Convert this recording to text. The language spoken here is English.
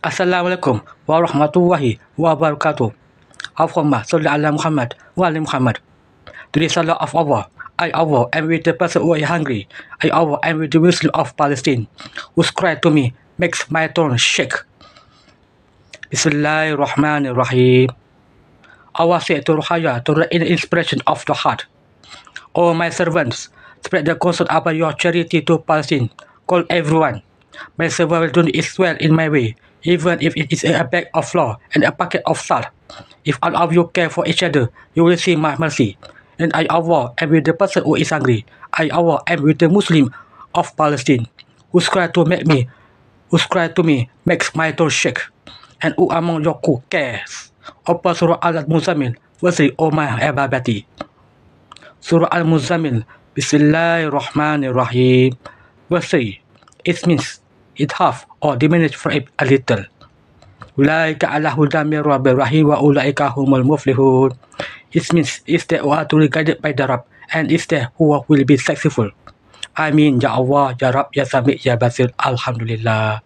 Assalamualaikum warahmatullahi wabarakatuh. Allahumma salli ala Muhammad wa ali Muhammad. To the Salah of Allah, I Allah am with the person who is hungry. I Allah am with the Muslim of Palestine, whose cry to me makes my throne shake. Bismillahirrahmanirrahim. Allah said to Ruhaya to the inspiration of the heart, O my servants, spread the gospel about your charity to Palestine. Call everyone. My servant will do its well in my way, even if it is a bag of flour and a packet of salt. If all of you care for each other, you will see my mercy. And I Allah am with the person who is hungry. I Allah am with the Muslim of Palestine, whose cry to me makes my throne shake. And who among your who cares? Open Surah Al-Muzammil, verse 3, O my Ababati. Surah Al-Muzammil, Bismillahirrahmanirrahim, verse 3. It means it half or diminished from it a little. Ulaika ala hudan min rabbir rahim wa ulaika humul muflihun. It means it's they who are truly guided by the Rabb, and it's they who will be successful. Amin, Ya Allah, Ya Rabb, Ya Sami, Ya Basir. Alhamdulillah.